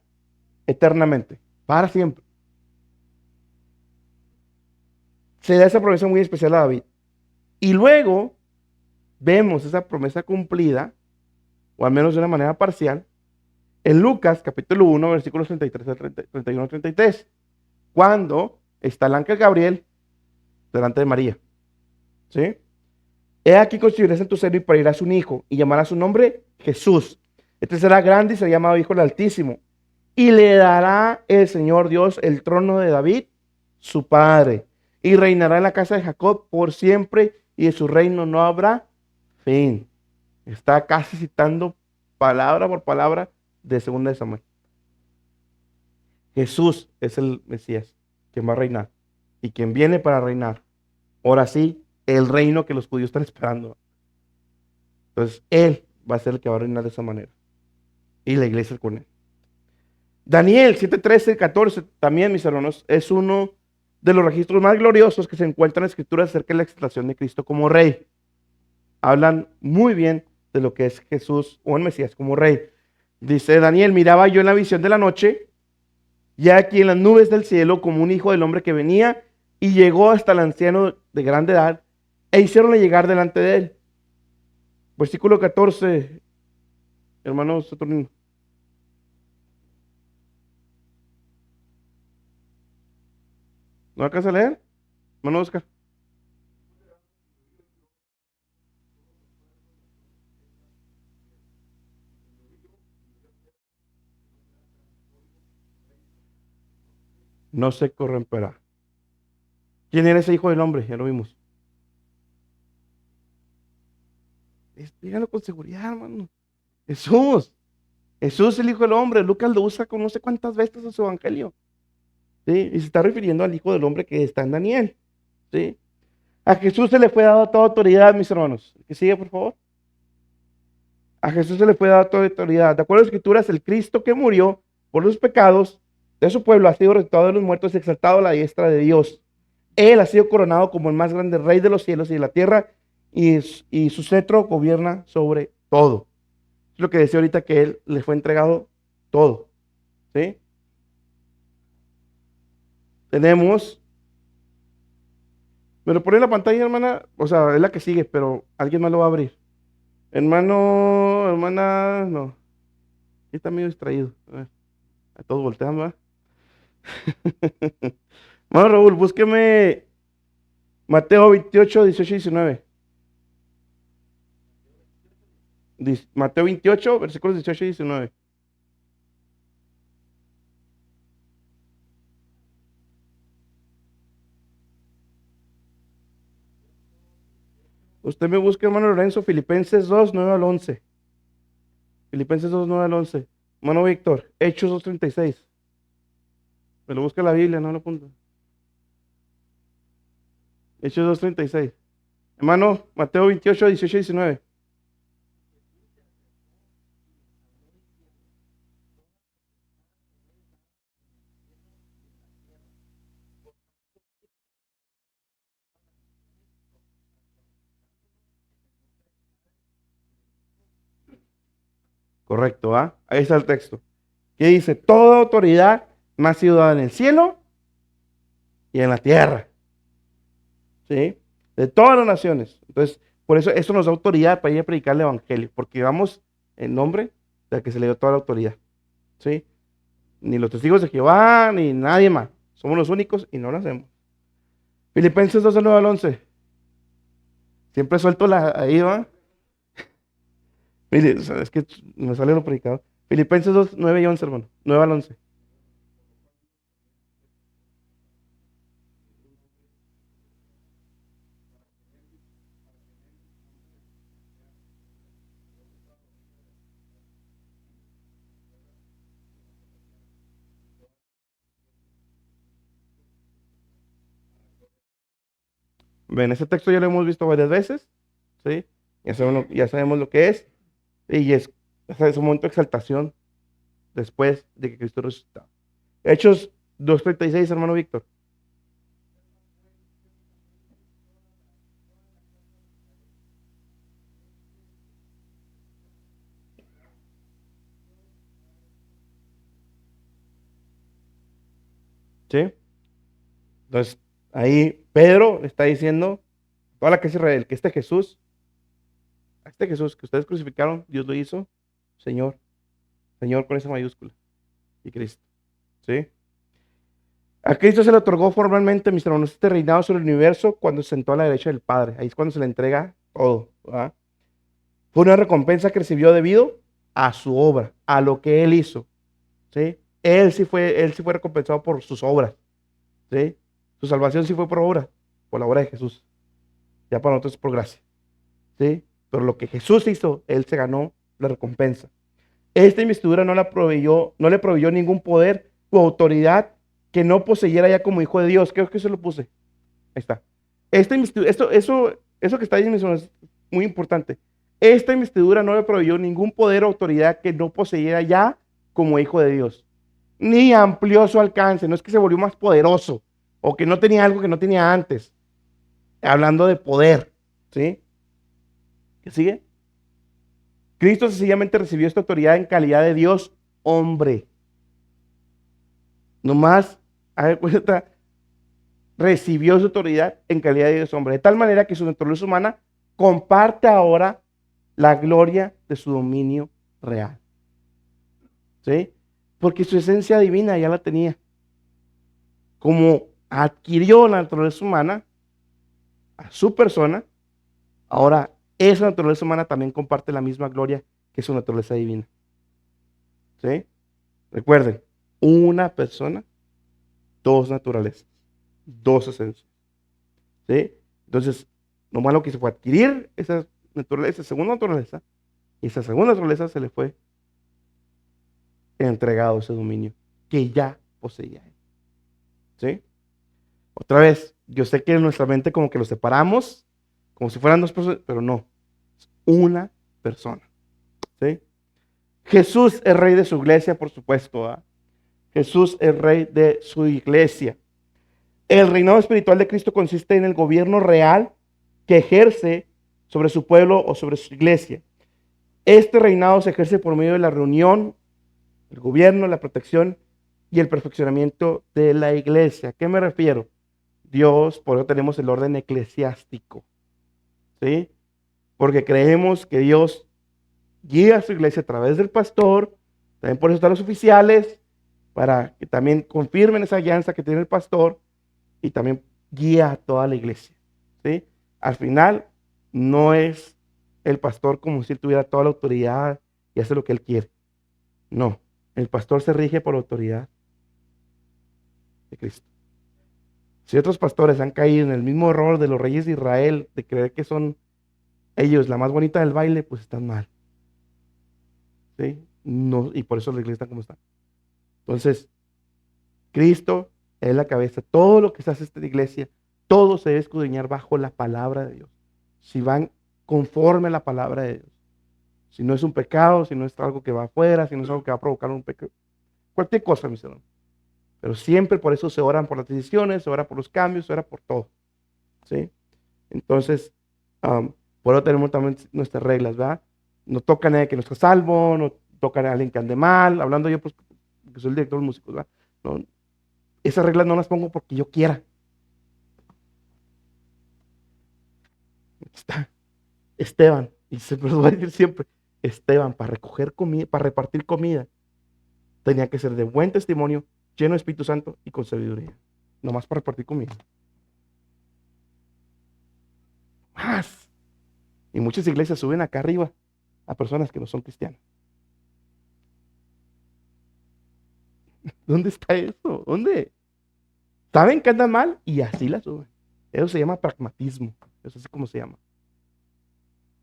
eternamente, para siempre. Se da esa promesa muy especial a David. Y luego vemos esa promesa cumplida, o al menos de una manera parcial, en Lucas capítulo 1, versículos 33 al 31 al 33, cuando está el ángel Gabriel delante de María. ¿Sí? He aquí concebirás en tu seno y parirás un hijo, y llamarás su nombre Jesús. Este será grande y será llamado Hijo del Altísimo. Y le dará el Señor Dios el trono de David, su padre, y reinará en la casa de Jacob por siempre, y de su reino no habrá fin. Está casi citando palabra por palabra de 2 de Samuel. Jesús es el Mesías, quien va a reinar, y quien viene para reinar. Ahora sí, el reino que los judíos están esperando. Entonces, Él va a ser el que va a reinar de esa manera. Y la iglesia con Él. Daniel 7:13 y 14, también, mis hermanos, es uno de los registros más gloriosos que se encuentran en Escrituras acerca de la exaltación de Cristo como Rey. hablan muy bien de lo que es Jesús o el Mesías como rey. Dice Daniel, miraba yo en la visión de la noche, ya aquí en las nubes del cielo, como un hijo del hombre que venía y llegó hasta el anciano de grande edad, e hicieronle llegar delante de él. Versículo 14, hermanos Saturnino. ¿No alcanza a leer? Hermano Oscar. No se corromperá. ¿Quién era ese hijo del hombre? Ya lo vimos. Díganlo con seguridad, hermano. Jesús. Jesús, el hijo del hombre. Lucas lo usa con no sé cuántas veces en su evangelio. ¿Sí? Y se está refiriendo al hijo del hombre que está en Daniel. ¿Sí? A Jesús se le fue dada toda autoridad, mis hermanos. Que sigue, por favor. A Jesús se le fue dada toda autoridad. De acuerdo a las Escrituras, el Cristo que murió por los pecados de su pueblo ha sido resucitado de los muertos y exaltado a la diestra de Dios. Él ha sido coronado como el más grande rey de los cielos y de la tierra, y su cetro gobierna sobre todo. Es lo que decía ahorita, que él le fue entregado todo. ¿Sí? Tenemos, me lo pone en la pantalla, hermana, o sea, es la que sigue, pero alguien más lo va a abrir. Hermano, hermana, no, está medio distraído. A ver, a todos voltean, ¿va? Hermano Raúl, búsqueme Mateo 28, 18 y 19. Mateo 28, versículos 18 y 19. Usted me busca, hermano Lorenzo, Filipenses 2, 9 al 11. Filipenses 2, 9 al 11. Hermano Víctor, Hechos 2, 36. Me lo busca en la Biblia, no lo apunta. Hechos 2, 36. Hermano, Mateo 28, 18 y 19. Correcto, ¿ah? Ahí está el texto. Que dice, toda autoridad me ha sido dada en el cielo y en la tierra. ¿Sí? De todas las naciones. Entonces, por eso nos da autoridad para ir a predicar el evangelio, porque vamos en nombre de que se le dio toda la autoridad. ¿Sí? Ni los testigos de Jehová, ni nadie más. Somos los únicos y no lo hacemos. Filipenses 2, 9 al 11. Siempre suelto ahí, ¿va? Mire, o sea, es que me sale lo predicado. Filipenses 2, 9 y 11, hermano. 9 al 11. Ven, ese texto ya lo hemos visto varias veces, ¿sí? Ya sabemos lo que es, y es un momento de exaltación después de que Cristo resucitó. Hechos 2:36, hermano Víctor. ¿Sí? Entonces, ahí Pedro está diciendo, toda la que es Israel, que a este Jesús que ustedes crucificaron, Dios lo hizo, Señor, Señor con esa mayúscula, y Cristo, ¿sí? A Cristo se le otorgó formalmente, mis hermanos, este reinado sobre el universo cuando se sentó a la derecha del Padre. Ahí es cuando se le entrega todo, ¿verdad? Fue una recompensa que recibió debido a su obra, a lo que él hizo, ¿sí? Él sí fue recompensado por sus obras, ¿sí? Su salvación sí fue por la obra de Jesús. Ya para nosotros es por gracia, ¿sí? Pero lo que Jesús hizo, él se ganó la recompensa. Esta investidura no le proveyó ningún poder o autoridad que no poseyera ya como hijo de Dios. Creo que eso lo puse. Ahí está. Esta investidura, eso que está ahí es muy importante. Esta investidura no le proveyó ningún poder o autoridad que no poseyera ya como hijo de Dios. Ni amplió su alcance. No es que se volvió más poderoso o que no tenía algo que no tenía antes. Hablando de poder, ¿sí? ¿Qué sigue? Cristo sencillamente recibió esta autoridad en calidad de Dios hombre. Nomás, a ver, cuenta, recibió su autoridad en calidad de Dios hombre. De tal manera que su naturaleza humana comparte ahora la gloria de su dominio real. ¿Sí? Porque su esencia divina ya la tenía. Como adquirió la naturaleza humana a su persona, ahora esa naturaleza humana también comparte la misma gloria que su naturaleza divina. ¿Sí? Recuerden, una persona, dos naturalezas, dos esencias. ¿Sí? Entonces, lo malo que se fue adquirir esa naturaleza, segunda naturaleza, y esa segunda naturaleza se le fue entregado ese dominio que ya poseía él. ¿Sí? Otra vez, yo sé que en nuestra mente como que lo separamos, como si fueran dos personas, pero no, es una persona. ¿Sí? Jesús es rey de su iglesia, por supuesto. ¿Ah? Jesús es rey de su iglesia. El reinado espiritual de Cristo consiste en el gobierno real que ejerce sobre su pueblo o sobre su iglesia. Este reinado se ejerce por medio de la reunión, el gobierno, la protección y el perfeccionamiento de la iglesia. ¿A qué me refiero? Dios, por eso tenemos el orden eclesiástico, ¿sí? Porque creemos que Dios guía a su iglesia a través del pastor, también por eso están los oficiales, para que también confirmen esa guianza que tiene el pastor y también guía a toda la iglesia, ¿sí? Al final, no es el pastor como si él tuviera toda la autoridad y hace lo que él quiere. No, el pastor se rige por la autoridad de Cristo. Si otros pastores han caído en el mismo error de los reyes de Israel, de creer que son ellos la más bonita del baile, pues están mal. ¿Sí? No, y por eso la iglesia está como está. Entonces, Cristo es la cabeza. Todo lo que se hace en esta iglesia, todo se debe escudriñar bajo la palabra de Dios. Si van conforme a la palabra de Dios. Si no es un pecado, si no es algo que va afuera, si no es algo que va a provocar un pecado. Cualquier cosa, mis hermanos. Pero siempre por eso se oran por las decisiones, se ora por los cambios, se ora por todo. ¿Sí? Entonces, por eso tenemos también nuestras reglas, ¿verdad? No toca a nadie que no está salvo, no toca a alguien que ande mal, hablando yo, pues, que soy el director de músicos, ¿verdad? No, esas reglas no las pongo porque yo quiera. Está Esteban, y se me lo voy a decir siempre, Esteban, para recoger comida, para repartir comida, tenía que ser de buen testimonio, lleno de Espíritu Santo y con sabiduría. Nomás para repartir comida. Más. Y muchas iglesias suben acá arriba a personas que no son cristianas. ¿Dónde está eso? ¿Dónde? Saben que andan mal y así la suben. Eso se llama pragmatismo. Eso es así como se llama.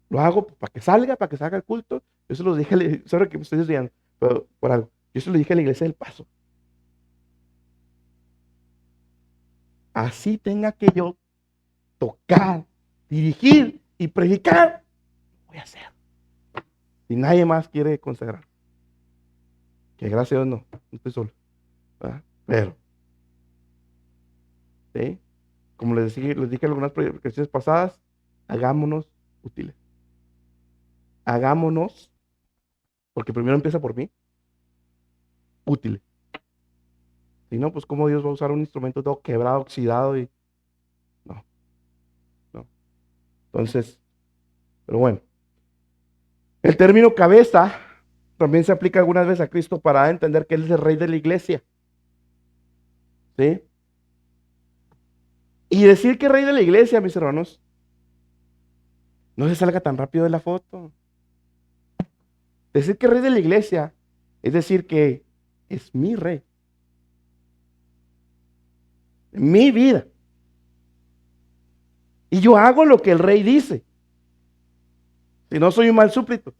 Lo hago para que salga el culto. Yo se lo dije, sorry que me estoy desviando, pero por algo. Yo se lo dije a la iglesia del Paso. Así tenga que yo tocar, dirigir y predicar, voy a hacer. Si nadie más quiere consagrar. Que gracias a Dios no estoy solo. ¿Verdad? Pero, ¿sí? Como les dije en algunas predicaciones pasadas, hagámonos útiles. Hagámonos, porque primero empieza por mí, útiles. Si no, pues cómo Dios va a usar un instrumento todo quebrado, oxidado y no, no. Entonces, pero bueno. El término cabeza también se aplica algunas veces a Cristo para entender que Él es el rey de la iglesia. ¿Sí? Y decir que es rey de la iglesia, mis hermanos, no se salga tan rápido de la foto. Decir que es rey de la iglesia es decir que es mi rey. Mi vida. Y yo hago lo que el rey dice. Si no soy un mal súbdito.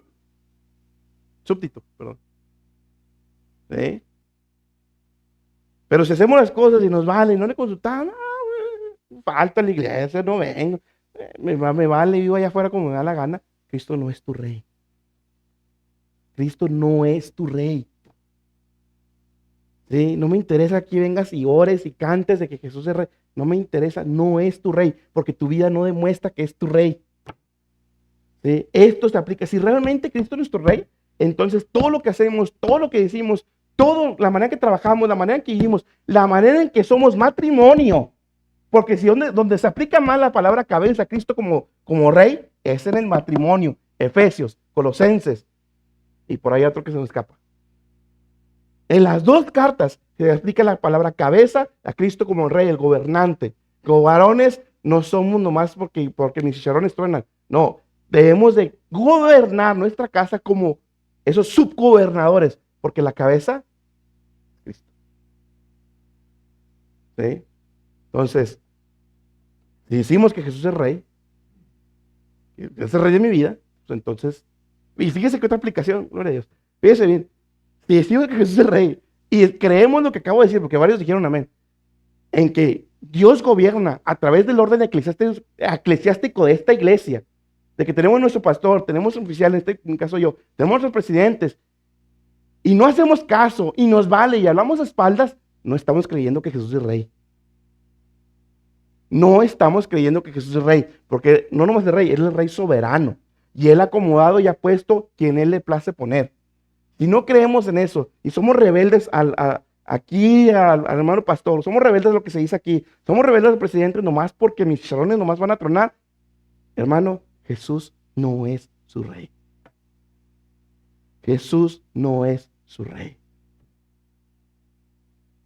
Súbdito, perdón. ¿Sí? Pero si hacemos las cosas y nos vale y no le consultamos, falta la iglesia, no vengo. Me vale, vivo allá afuera como me da la gana. Cristo no es tu rey. Cristo no es tu rey. ¿Sí? No me interesa que vengas y ores y cantes de que Jesús es rey. No me interesa, no es tu rey, porque tu vida no demuestra que es tu rey. ¿sí? Esto se aplica. Si realmente Cristo es nuestro Rey, entonces todo lo que hacemos, todo lo que decimos, la manera que trabajamos, la manera en que vivimos, la manera en que somos matrimonio, porque si donde se aplica mal la palabra cabeza, Cristo como Rey, es en el matrimonio. Efesios, Colosenses, y por ahí otro que se nos escapa. En las dos cartas se explica la palabra cabeza a Cristo como Rey, el gobernante. Como varones no somos nomás porque mis chicharrones truenan. No, debemos de gobernar nuestra casa como esos subgobernadores, porque la cabeza es Cristo. ¿Sí? Entonces, si decimos que Jesús es Rey, que es el Rey de mi vida, pues entonces, y fíjese que otra aplicación, gloria a Dios. Fíjese bien, si decimos que Jesús es Rey y creemos lo que acabo de decir, porque varios dijeron amén, en que Dios gobierna a través del orden eclesiástico de esta iglesia, de que tenemos nuestro pastor, tenemos un oficial, en mi caso yo, tenemos los presidentes, y no hacemos caso, y nos vale, y hablamos a espaldas, no estamos creyendo que Jesús es Rey. No estamos creyendo que Jesús es Rey, porque no nomás es Rey, Él es el Rey soberano, y Él ha acomodado y ha puesto quien Él le place poner. Si no creemos en eso, y somos rebeldes aquí al hermano pastor, somos rebeldes a lo que se dice aquí, somos rebeldes al presidente nomás porque mis chicharrones nomás van a tronar, hermano, Jesús no es su Rey. Jesús no es su Rey.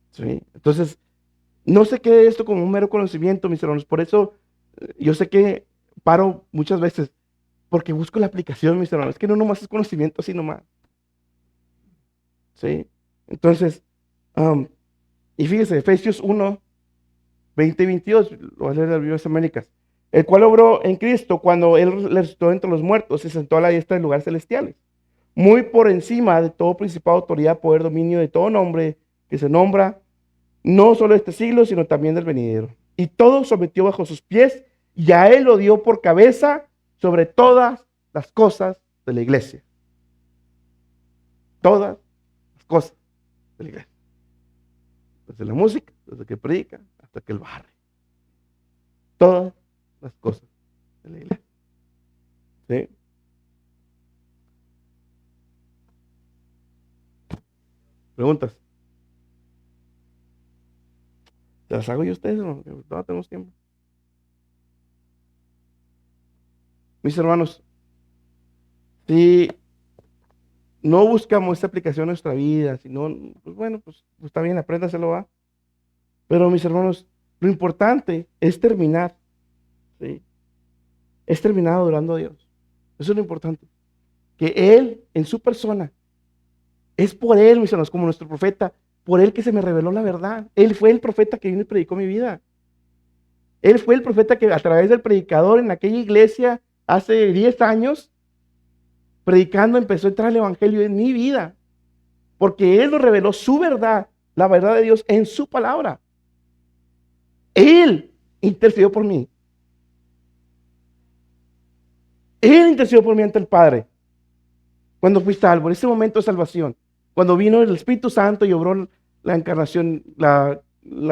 ¿Sí? Entonces, no se quede esto como un mero conocimiento, mis hermanos. Por eso yo sé que paro muchas veces porque busco la aplicación, mis hermanos. Es que no nomás es conocimiento así nomás. ¿Sí? Entonces, y fíjese, Efesios 1, 20 y 22, lo voy a leer de las Biblias Américas, el cual obró en Cristo cuando Él resucitó entre los muertos, se sentó a la diestra de lugares celestiales, muy por encima de todo principado, autoridad, poder, dominio, de todo nombre que se nombra, no solo de este siglo, sino también del venidero. Y todo sometió bajo sus pies, y a Él lo dio por cabeza sobre todas las cosas de la iglesia. Todas las cosas de la iglesia. Desde la música, desde que predica, hasta que Él barre. Todas las cosas de la iglesia. ¿Sí? Preguntas. ¿Se las hago yo a ustedes o no? Todavía tenemos tiempo. Mis hermanos, si no buscamos esta aplicación en nuestra vida, si no, pues bueno, pues está bien, apréndaselo, va. Pero mis hermanos, lo importante es terminar, ¿sí? Es terminar adorando a Dios. Eso es lo importante. Que Él, en su persona, es por Él, mis hermanos, como nuestro profeta, por Él que se me reveló la verdad. Él fue el profeta que vino y predicó mi vida. Él fue el profeta que a través del predicador en aquella iglesia hace 10 años, predicando, empezó a entrar el evangelio en mi vida. Porque Él nos reveló su verdad, la verdad de Dios en su palabra. Él intercedió por mí. Él intercedió por mí ante el Padre. Cuando fui salvo, en ese momento de salvación. Cuando vino el Espíritu Santo y obró la encarnación, la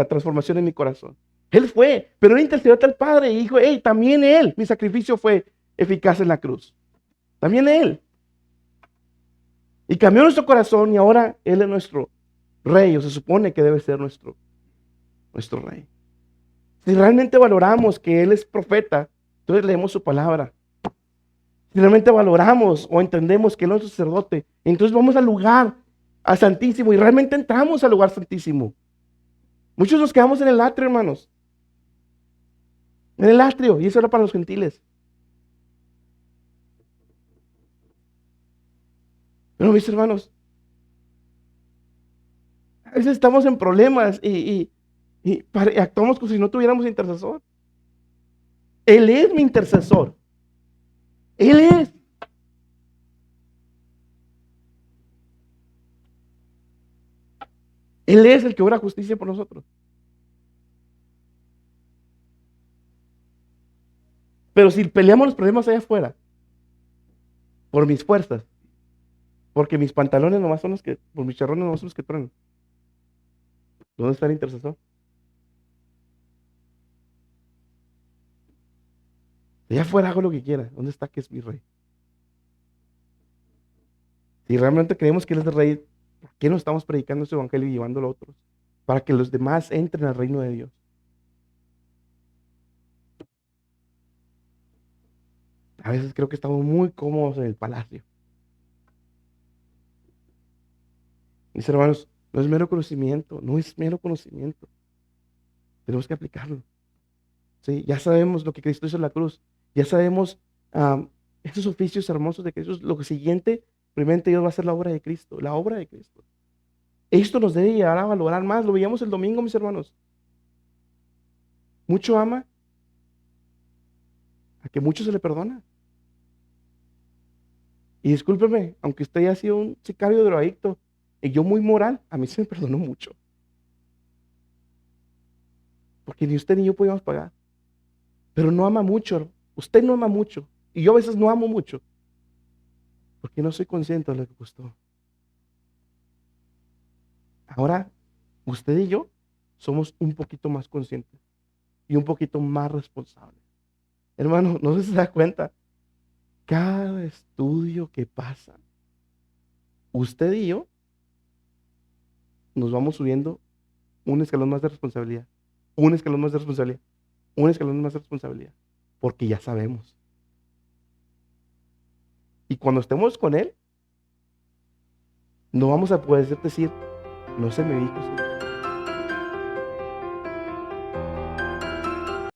transformación en mi corazón. Él fue, pero él intercedió ante el Padre y dijo, hey, también Él, mi sacrificio fue eficaz en la cruz. También Él. Y cambió nuestro corazón y ahora Él es nuestro Rey, o se supone que debe ser nuestro Rey. Si realmente valoramos que Él es profeta, entonces leemos su palabra. Si realmente valoramos o entendemos que Él es nuestro sacerdote, entonces vamos al lugar, al Santísimo, y realmente entramos al lugar Santísimo. Muchos nos quedamos en el atrio, hermanos. En el atrio, y eso era para los gentiles. Pero mis hermanos, a veces estamos en problemas y actuamos como si no tuviéramos intercesor. Él es mi intercesor. Él es. Él es el que obra justicia por nosotros. Pero si peleamos los problemas allá afuera, por mis fuerzas, porque mis pantalones nomás son los que, por mis charrones nomás son los que truenan, ¿dónde está el intercesor? Allá afuera hago lo que quiera. ¿Dónde está que es mi Rey? Si realmente creemos que Él es el Rey, ¿por qué no estamos predicando este evangelio y llevándolo a otros? Para que los demás entren al reino de Dios. A veces creo que estamos muy cómodos en el palacio. Mis hermanos, no es mero conocimiento, no es mero conocimiento. Tenemos que aplicarlo. ¿Sí? Ya sabemos lo que Cristo hizo en la cruz. Ya sabemos esos oficios hermosos de Cristo. Lo siguiente, primeramente Dios va a hacer la obra de Cristo, la obra de Cristo. Esto nos debe llevar a valorar más. Lo veíamos el domingo, mis hermanos. Mucho ama a que mucho se le perdona. Y discúlpeme, aunque usted haya sido un sicario drogadicto y yo muy moral, a mí se me perdonó mucho. Porque ni usted ni yo podíamos pagar. Pero no ama mucho. Usted no ama mucho. Y yo a veces no amo mucho. Porque no soy consciente de lo que costó. Ahora, usted y yo somos un poquito más conscientes y un poquito más responsables. Hermano, no sé si se da cuenta. Cada estudio que pasa, usted y yo nos vamos subiendo un escalón más de responsabilidad. Un escalón más de responsabilidad. Un escalón más de responsabilidad. Porque ya sabemos. Y cuando estemos con Él, no vamos a poder decir, no se me dijo, Señor.